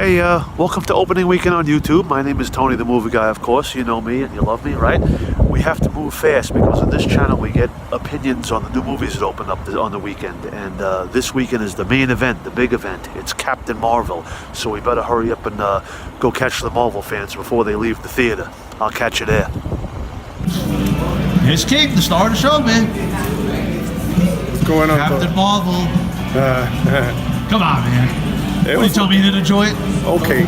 Hey, welcome to opening weekend on YouTube. My name is Tony, the movie guy, of course. You know me and you love me, right? We have to move fast because on this channel we get opinions on the new movies that open up on the weekend. And this weekend is the main event, the big event. It's Captain Marvel. So we better hurry up and go catch the Marvel fans before they leave the theater. I'll catch you there. Here's King, the star of the show, man. What's going on? Captain Marvel. Come on, man. What, you tell me you didn't enjoy it? Okay.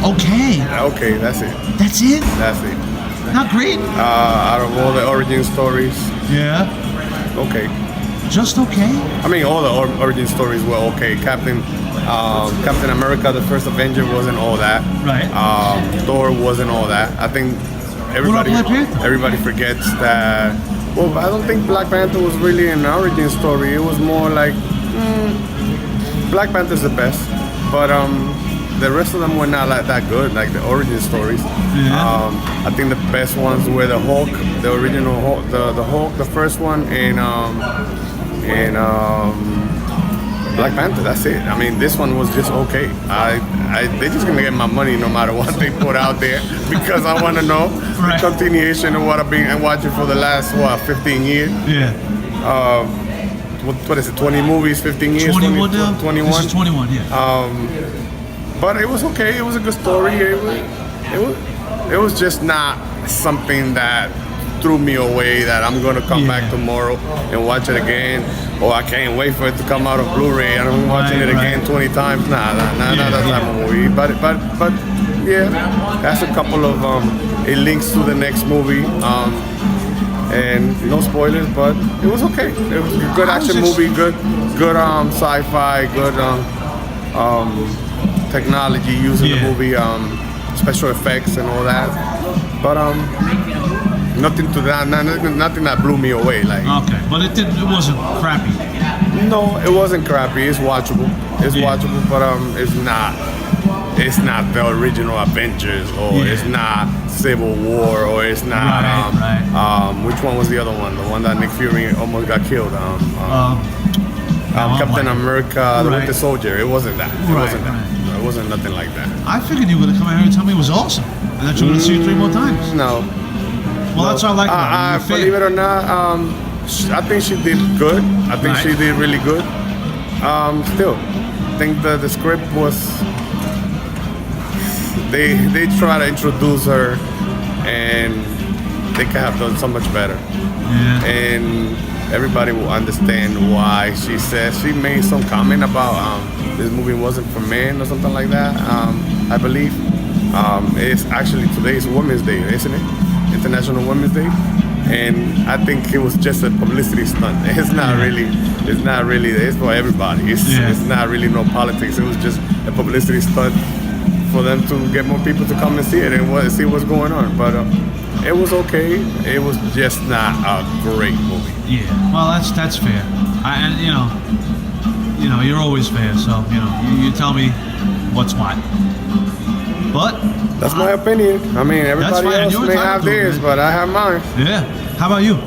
Okay. Okay, that's it. That's it? That's it. Not great? Out of all the origin stories, Yeah. okay. Just okay? I mean, all the origin stories were okay. Captain America, the first Avenger, wasn't all that. Right. Thor wasn't all that. I think Black Panther? everybody forgets that. Well, I don't think Black Panther was really an origin story. It was more like Black Panther's the best, but the rest of them were not like that good, like the origin stories. Yeah. I think the best ones were the Hulk, the original Hulk, the Hulk, the first one, and Black Panther. That's it. I mean, this one was just okay. They're just gonna get my money no matter what they put out there because I want to know Right. the continuation of what I've been watching for the last 15 years. Yeah. What is it? 20 movies, 15 years. 21 now? 21. This is 21, yeah. But it was okay. It was a good story. It was just not something that threw me away that I'm gonna come back tomorrow and watch it again. Or I can't wait for it to come out of Blu-ray and I'm watching it again 20 times. Nah, not that type of movie. But yeah, that's a couple of it links to the next movie. And no spoilers, but it was okay. It was a good action movie, good sci-fi, good technology used in the movie, special effects and all that. But nothing that blew me away. Like Okay, but it wasn't crappy. no, it wasn't crappy. It's watchable. It's watchable, but it's not the original Avengers, or it's not Civil War, or it's not which one was the other one? The one that Nick Fury almost got killed. Captain America, the Winter Soldier. It wasn't that. It wasn't that. No, it wasn't nothing like that. I figured you were going to come out here and tell me it was awesome. And that you were going to see it 3 more times. No. Well, that's what I like about it. Believe it or not, I think she did good. I think she did really good. Still, I think the script was. They try to introduce her, and they could have done so much better. Yeah. And everybody will understand why she said she made some comment about this movie wasn't for men or something like that. I believe it's actually today's Women's Day, isn't it? International Women's Day. And I think it was just a publicity stunt. It's not really. It's for everybody. It's not really no politics. It was just a publicity stunt for them to get more people to come and see it and see what's going on. But it was okay. It was just not a great movie. Yeah, well, that's fair. And you know, you're always fair. So you tell me what's what. But that's my opinion. I mean, everybody else may have theirs, but I have mine. Yeah. How about you?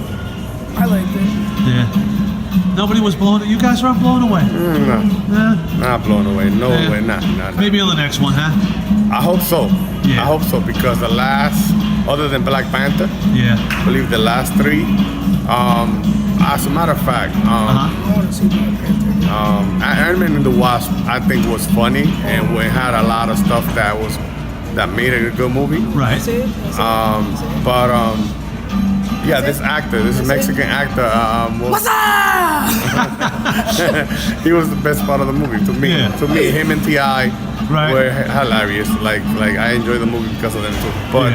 I liked it. Yeah. Nobody was blown. You guys weren't blown away. No, not blown away. No way, not. Maybe on the next one, huh? I hope so. Yeah. I hope so because the last, other than Black Panther, I believe the last 3. As a matter of fact, I want to see Black Panther. Ant-Man and the Wasp, I think was funny and we had a lot of stuff that made it a good movie. Right. Yeah, this Mexican actor, What's up? he was the best part of the movie to me. Yeah. To me, him and T.I. were hilarious. Like I enjoy the movie because of them too. But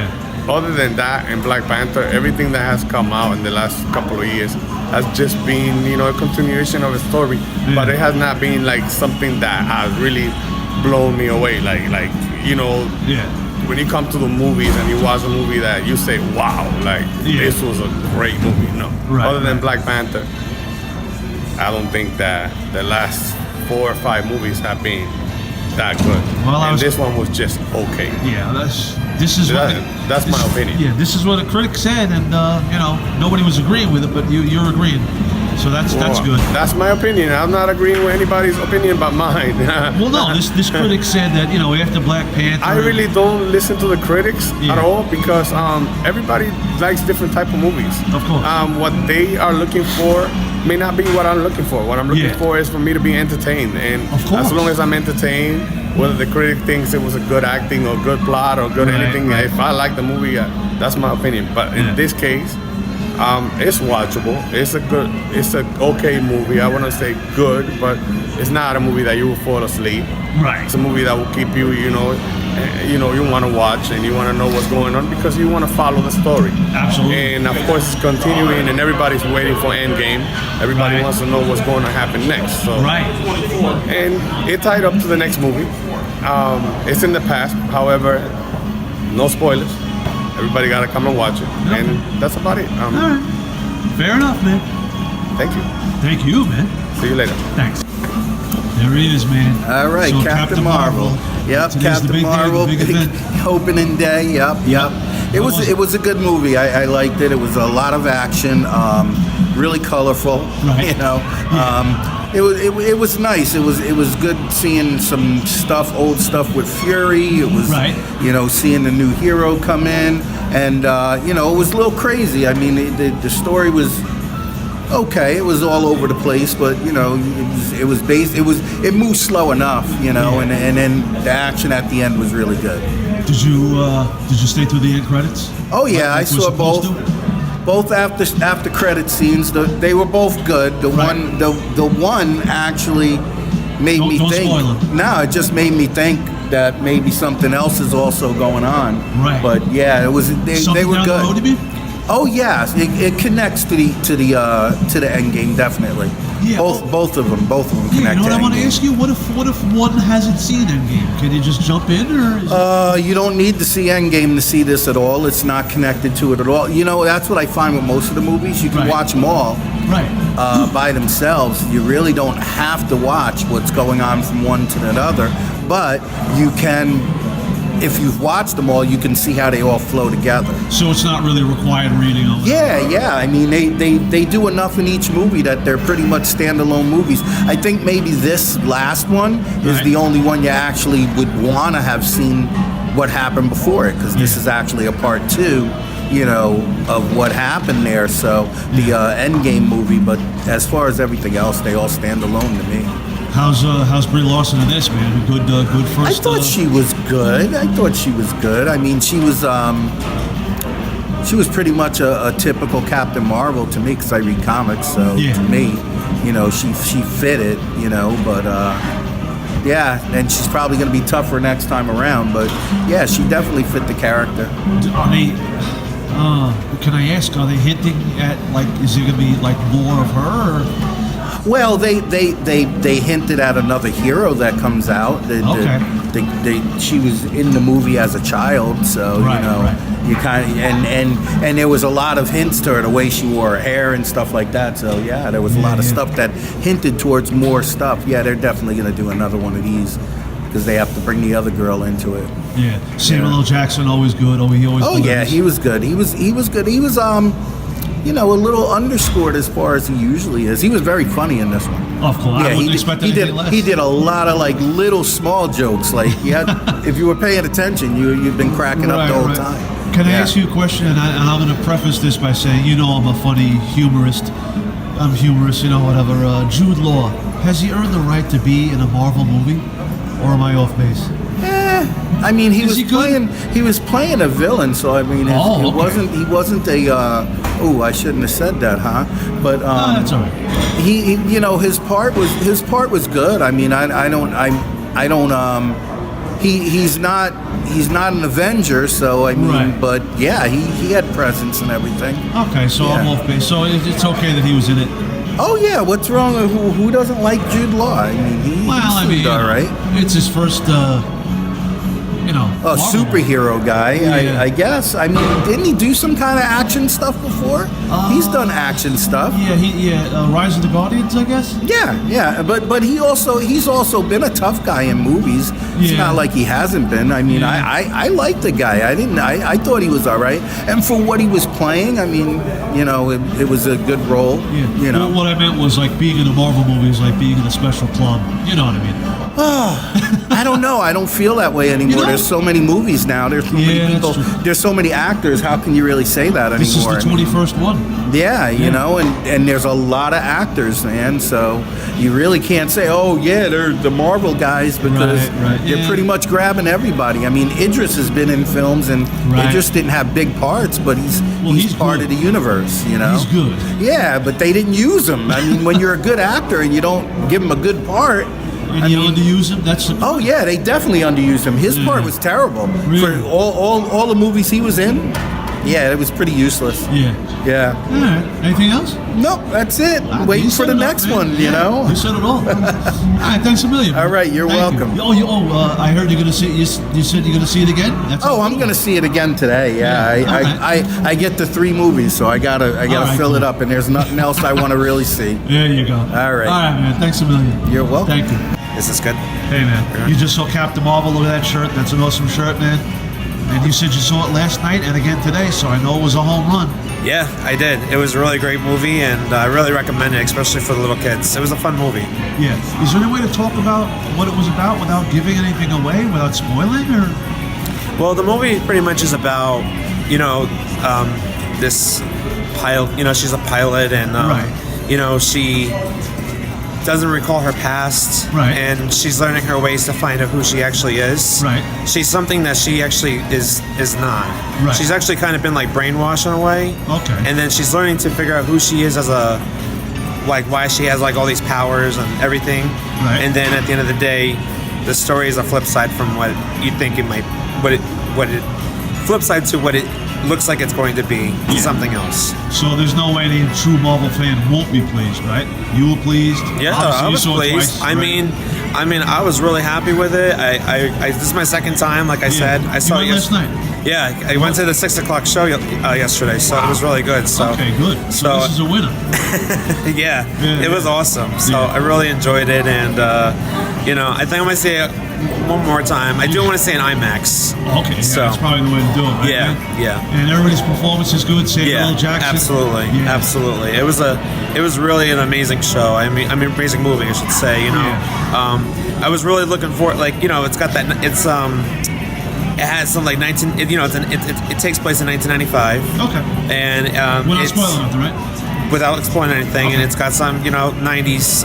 other than that, in Black Panther, everything that has come out in the last couple of years has just been, a continuation of a story. But it has not been like something that has really blown me away. When you come to the movies and you watch a movie that you say, wow, this was a great movie. No. Other than Black Panther, I don't think that the last 4 or 5 movies have been that good. Well, this one was just okay. Yeah, that's my opinion. Yeah, this is what a critic said, and nobody was agreeing with it, but you're agreeing. So that's Well, good. That's my opinion. I'm not agreeing with anybody's opinion but mine. Well, no, this critic said that after Black Panther. I really don't listen to the critics Yeah. at all because everybody likes different type of movies. Of course. What they are looking for may not be what I'm looking for. What I'm looking Yeah. for is for me to be entertained, and Of course. as long as I'm entertained, whether the critic thinks it was a good acting or good plot or good Right, anything, right. if I like the movie, that's my opinion. But Yeah. in this case, it's watchable. It's an okay movie. I wouldn't say good, but it's not a movie that you will fall asleep. Right. It's a movie that will keep you, you want to watch and you want to know what's going on because you want to follow the story. Absolutely. And of course, it's continuing, and everybody's waiting for Endgame. Everybody Right. wants to know what's going to happen next. So, Right. and it tied up to the next movie. It's in the past, however, no spoilers. Everybody got to come and watch it, Okay. and that's about it. All right. Fair enough, man. Thank you. Thank you, man. See you later. Thanks. There he is, man. All right, So, Captain Marvel. Yep, Today's the Captain big day, Marvel, the big big event. opening day. Yep. It was it? was a good movie. I liked it. It was a lot of action, really colorful. Right. It was nice. It was good seeing some stuff, old stuff with Fury. It was Right. seeing the new hero come in, and it was a little crazy. I mean, the story was okay. It was all over the place, but it moved slow enough, Yeah. and then the action at the end was really good. Did you stay through the end credits? Oh yeah, Like I we're saw supposed both. to? Both after credit scenes, they were both good. The Right. one actually made me Don't think. spoil it. No, it just made me think that maybe something else is also going on. Right. But yeah, it was they Something were down good. the road, you mean? Oh yes, it connects to the end game definitely. Yeah, both of them Yeah, connect. you know what to I want to Endgame. ask you? What if one hasn't seen Endgame? Can you just jump in, or? You don't need to see Endgame to see this at all. It's not connected to it at all. That's what I find with most of the movies. You can Right. watch them all Right. by themselves. You really don't have to watch what's going on from one to another, but you can. If you've watched them all, you can see how they all flow together. So it's not really required reading of it. Yeah. I mean, they do enough in each movie that they're pretty much standalone movies. I think maybe this last one is Right. the only one you actually would want to have seen what happened before it, because this Yeah. is actually a part two, of what happened there. So the Endgame movie, but as far as everything else, they all stand alone to me. How's Brie Larson in this, man? Good first. I thought she was good. I mean, she was pretty much a typical Captain Marvel to me, because I read comics. So Yeah. to me, she fit it. But yeah, and she's probably going to be tougher next time around. But yeah, she definitely fit the character. Are they? Can I ask? Are they hinting at is it gonna be more of her? Or? Well, they hinted at another hero that comes out. Okay. She was in the movie as a child, so Right, right. you kind of and there was a lot of hints to her, the way she wore her hair and stuff like that. So yeah, there was a lot of yeah. stuff that hinted towards more stuff. Yeah, they're definitely gonna do another one of these because they have to bring the other girl into it. Yeah. Samuel L. Jackson always good. He always. Oh yeah, he was good. He was good. He was a little underscored as far as he usually is. He was very funny in this one. Of course, I wouldn't expect he anything did. less. He did a lot of little small jokes. If you were paying attention, you've been cracking up the whole time. Can I Yeah. ask you a question? And I'm going to preface this by saying, I'm a funny humorist. I'm humorous, whatever. Jude Law, has he earned the right to be in a Marvel movie, or am I off base? I mean, he Is was he good? playing a villain, so I mean, Oh, it okay. he wasn't a. I shouldn't have said that, huh? But That's all right. he his part was good. I mean, he's not an Avenger, so I mean, Right. but yeah, he had presence and everything. Okay, so I'm Yeah. off base. So it's okay that he was in it. Oh yeah, what's wrong? Who doesn't like Jude Law? I mean, he Well, I seemed mean, all right. it's his first. you know, A Marvel. superhero guy, Yeah. I guess. I mean, didn't he do some kind of action stuff before? He's done action stuff. Yeah, Rise of the Guardians, I guess. Yeah, but he's also been a tough guy in movies. It's Yeah. not like he hasn't been. I mean, Yeah. I like the guy. I thought he was all right, and for what he was playing, I mean, you know, it was a good role. Yeah. You know, Well, what I meant was like being in a Marvel movie is like being in a special club. You know what I mean? I don't know. I don't feel that way anymore. You know? There's so many movies now. There's so many Yeah, that's people. true. There's so many actors. How can you really say that This is anymore? the 21st one. Yeah, you Yeah. know, and there's a lot of actors, man. So you really can't say, oh yeah, they're the Marvel guys, because Right, they're yeah. pretty much grabbing everybody. I mean, Idris has been in films, and Right. Idris didn't have big parts, but he's part good. of the universe. You know, He's good. Yeah, but they didn't use him. I mean, when you're a good actor and you don't give him a good part. And I you mean, underuse him. That's the oh yeah, they definitely underused him. His Yeah. part was terrible Really? for all the movies he was in. Yeah, it was pretty useless. Yeah. Yeah. All right. Anything else? Nope, that's it. You Waiting said for the it all, next man. one, you Yeah, know? You said it all. All right, thanks a million. All right, you're Thank welcome. You. I heard you're gonna see. You said you're gonna see it again. That's Oh, I'm gonna see it again today. Yeah, Yeah, all right. I get the 3 movies, so I gotta All right, fill it cool. up, and there's nothing else I want to really see. There you go. All right. All right, man. Thanks a million. You're welcome. Thank you. This is good. Hey, man. You just saw Captain Marvel. Look at that shirt. That's an awesome shirt, man. And you said you saw it last night and again today, so I know it was a home run. Yeah, I did. It was a really great movie, and I really recommend it, especially for the little kids. It was a fun movie. Yeah. Is there any way to talk about what it was about without giving anything away, without spoiling, or? Well, the movie pretty much is about, this pilot. She's a pilot, and Right. She doesn't recall her past, Right. and she's learning her ways to find out who she actually is. Right. She's something that she actually is not. Right. She's actually kind of been like brainwashed in a way. Okay. And then she's learning to figure out who she is as a, like, why she has like all these powers and everything. Right. And then at the end of the day, the story is a flip side from what you think it might, flip side to what it looks like it's going to be. Yeah. Something else. So there's no way any true Marvel fan won't be pleased, right? You were pleased. Yeah, Obviously, I you was saw it pleased. twice, I right? mean, I was really happy with it. This is my second time, like I said. I saw you it went last night. Yeah, I went to the 6:00 show yesterday, so it was really good. So Okay, good. So this is a winner. yeah, Yeah, it was yeah. awesome. So Yeah. I really enjoyed it, and I think I'm gonna say it one more time. I do want to say an IMAX. Okay, yeah, So- that's probably the way to do it, right? Yeah, man? yeah. And everybody's performance is good. Samuel Yeah, L. Jackson. absolutely, Yeah. absolutely. It was really an amazing show. I mean, amazing movie, I should say. I was really looking for it. Like, it's got that. It has some like 19. It takes place in 1995. Okay. And We're not it's, spoiling nothing, right? without exploiting anything, Okay. and it's got some 90s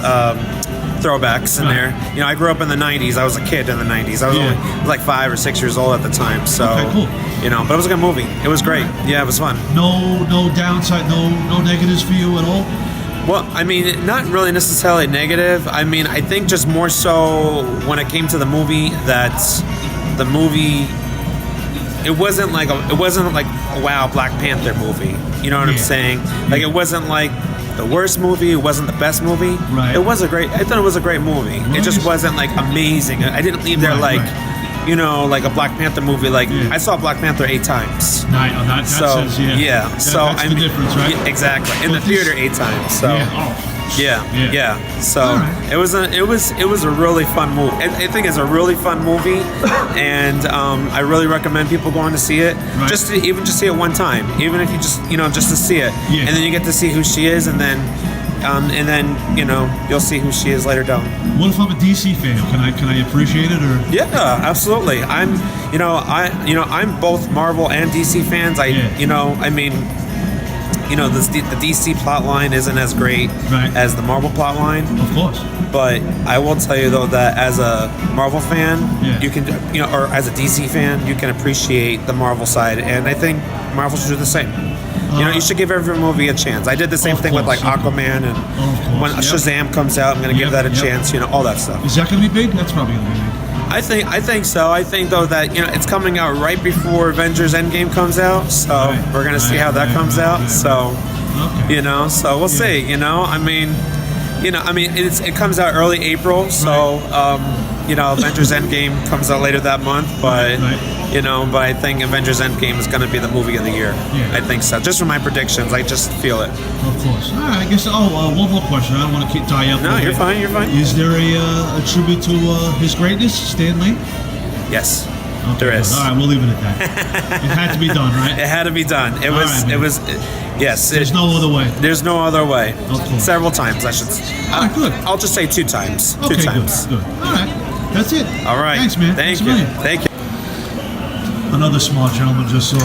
throwbacks in Right. there. I grew up in the 90s. I was a kid in the 90s. I was Yeah. only like 5 or 6 years old at the time. So Okay, cool. but it was a good movie. It was great. Yeah, it was fun. No downside, no negatives for you at all. Well, I mean, not really necessarily negative. I mean, I think just more so when it came to the movie, that the movie, it wasn't like a wow, Black Panther movie. You know what I'm Yeah. saying? Like, it wasn't like the worst movie. It wasn't the best movie. Right. I thought it was a great movie. Well, It just you- wasn't like amazing. I didn't leave there Right, like, right. like a Black Panther movie. Like, Yeah. I saw Black Panther 8 times. That So says, yeah. so that's I the mean, difference, right? yeah, exactly. In the But this- theater 8 times. So. Yeah. Oh. Yeah, Yeah. yeah. So All right. it was a really fun movie. I think it's a really fun movie, and I really recommend people going to see it. Right. Just to see it one time, even if you just to see it, Yeah. and then you get to see who she is, and then you'll see who she is later down. What if I'm a DC fan? Can I appreciate it or? Yeah, absolutely. I'm both Marvel and DC fans. The DC plot line isn't as great Right. as the Marvel plot line. Of course. But I will tell you though that as a Marvel fan, Yeah. you can, or as a DC fan, you can appreciate the Marvel side, and I think Marvel should do the same. You should give every movie a chance. I did the same Of thing with like course, Aquaman, and course, when yep. Shazam comes out, I'm going to give Yep, that a yep. chance. All that stuff. Is that going to be big? That's probably going to be big. I think so. I think though that it's coming out right before Avengers Endgame comes out, so Right, we're going to see right, how that right, comes right, out. right, So. Okay. So we'll see. It comes out early April, so Avengers Endgame comes out later that month, but but I think Avengers Endgame is going to be the movie of the year. Yeah. I think so. Just from my predictions, I just feel it. Of course. All right, I guess. One more question. I don't want to keep tie you up. No, you're fine. You're fine. Is there a tribute to his greatness, Stan Lee? Yes, Okay, there is. All right, we'll leave it at that. It had to be done, right? It had to be done. It All was. right, man. It was. Yes. There's no other way. There's no other way. Okay. Several times, I should. All right, good. I'll just say 2 times. Okay, 2 times. good. All right, that's it. All right. Thanks, man. Thank Thanks a you. million. Thank you. Another smart gentleman just saw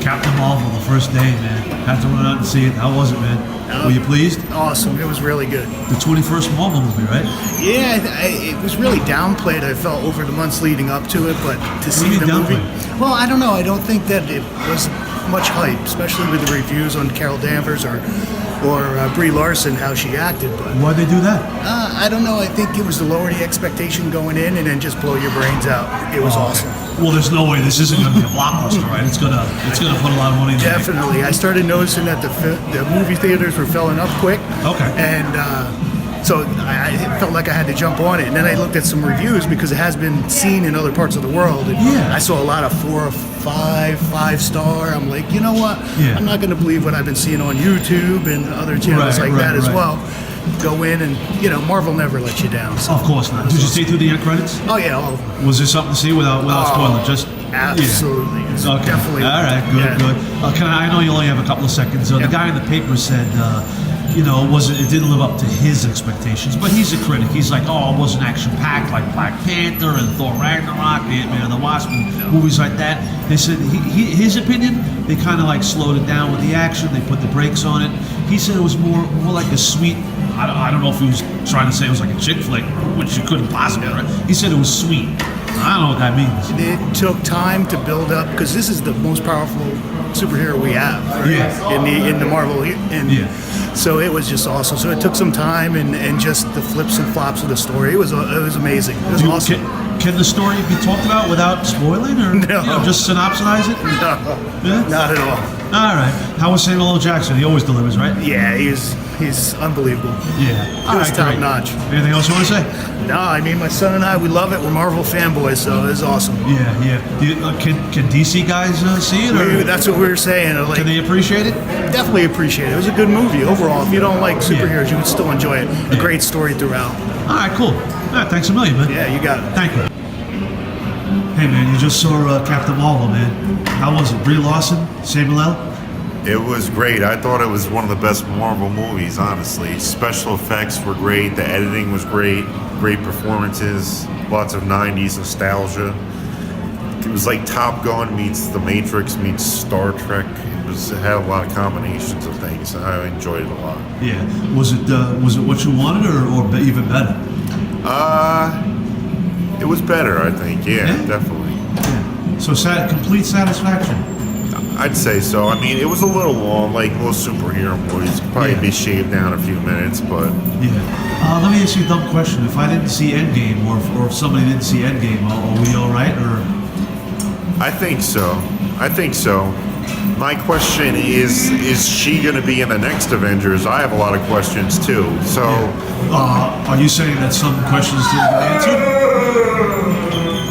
Captain Marvel the first day, man. Had to run out and see it. How was it, man? Were you pleased? Awesome. It was really good. The 21st Marvel movie, right? Yeah, it was really downplayed, I felt, over the months leading up to it, but to see mean the movie... downplayed? Well, I don't know. I don't think that it was much hype, especially with the reviews on Carol Danvers or Brie Larson, how she acted, but... Why'd they do that? I don't know. I think it was to lower the expectation going in and then just blow your brains out. It was awesome. Well, there's no way this isn't going to be a blockbuster, right? It's gonna put a lot of money in. Definitely. I started noticing that the movie theaters were filling up quick. Okay. And so I felt like I had to jump on it. And then I looked at some reviews because it has been seen in other parts of the world. And Yeah. I saw a lot of 4 or 5 star. I'm like, you know what? Yeah. I'm not going to believe what I've been seeing on YouTube and other channels Right, like that as right. well. Go in and, Marvel never lets you down. So. Of course not. Did you see through the end credits? Oh, yeah. All of them. Was there something to see without spoiling? Just Absolutely. It's Okay. definitely. All right. Good. Yeah. Good. I know you only have a couple of seconds. Yeah. The guy in the paper said, it didn't live up to his expectations. But he's a critic. He's like, oh, it wasn't action packed like Black Panther and Thor Ragnarok, Ant-Man and the Wasp, and movies like that. They said his opinion. They kind of like slowed it down with the action. They put the brakes on it. He said it was more like a sweet. I don't know if he was trying to say it was like a chick flick, which you couldn't possibly. Right? He said it was sweet. I don't know what that means. It took time to build up because this is the most powerful superhero we have, right? Yeah. In the Marvel. Yeah. So it was just awesome. So it took some time and just the flips and flops of the story. It was amazing. It was awesome. Can the story be talked about without spoiling, or No. just synopsize it? No, Yeah? not at all. All right. How was Samuel L. Jackson? He always delivers, right? Yeah, he's unbelievable. Yeah. He was top notch. Anything else you want to say? No, I mean my son and I, we love it. We're Marvel fanboys, so it's awesome. Yeah. Can DC guys see it? Or That's what we were saying. Like, can they appreciate it? definitely appreciate it. It was a good movie overall. If you don't like superheroes, you would still enjoy it. A great story throughout. All right, cool. All right, thanks a million, man. Yeah, you got it. Thank you. Hey, man, you just saw Captain Marvel, man. How was it? Brie Larson, Samuel L. It was great. I thought it was one of the best Marvel movies, honestly. Special effects were great. The editing was great. Great performances. Lots of 90s nostalgia. It was like Top Gun meets The Matrix meets Star Trek. It had a lot of combinations of things. I enjoyed it a lot. Yeah. Was it what you wanted, or even better? It was better, I think. Yeah, Yeah? definitely. Yeah. So complete satisfaction. I'd say so. I mean, it was a little long, like most superhero movies. Could probably Yeah. be shaved down a few minutes, but Yeah. Let me ask you a dumb question. If I didn't see Endgame, or if somebody didn't see Endgame, are we all right? Or I think so. My question is she going to be in the next Avengers? I have a lot of questions too. So, are you saying that some questions didn't get answered?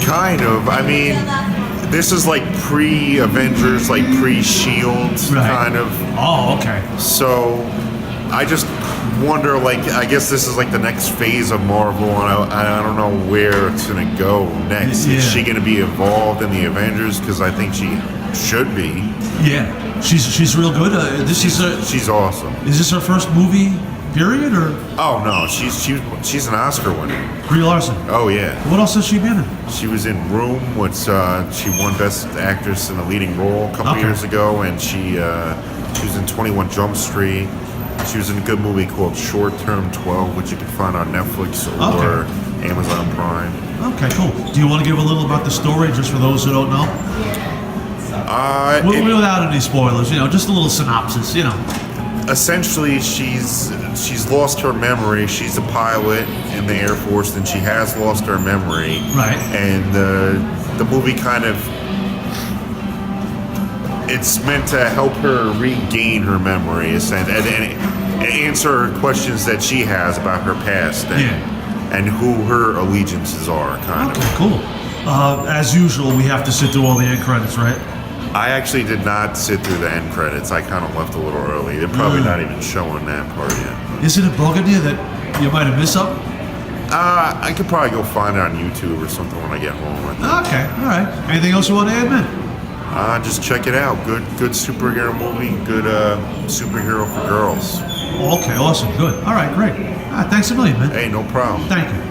kind of. I mean, this is like pre-Avengers, like pre-Shield, Right. kind of. Oh, okay. So, I just wonder, like, I guess this is like the next phase of Marvel, and I don't know where it's going to go next. Yeah. Is she going to be involved in the Avengers? Because I think she should be. Yeah, she's real good. She's awesome. Is this her first movie, period, or Oh no, she's an Oscar winner. Brie Larson? Oh yeah, What else has she been in? she was in Room, which she won Best Actress in a Leading Role a couple Okay. years ago, and she was in 21 Jump Street. She was in a good movie called Short Term 12, which you can find on Netflix or Amazon Prime. Okay, cool. Do you want to give a little about the story, just for those who don't know? Without any spoilers, just a little synopsis, Essentially, she's lost her memory. She's a pilot in the Air Force, and she has lost her memory. Right. And the movie kind of, it's meant to help her regain her memory and answer questions that she has about her past. and who her allegiances are, kind of. Okay, cool. As usual, we have to sit through all the end credits, right? I actually did not sit through the end credits. I kind of left a little early. They're probably not even showing that part yet. Isn't it bugging you that you might have missed something? I could probably go find it on YouTube or something when I get home. I think. Okay, all right. Anything else you want to add, man? Just check it out. Good superhero movie. Good superhero for girls. Okay, awesome, good. All right, great. Thanks a million, man. Hey, no problem. Thank you.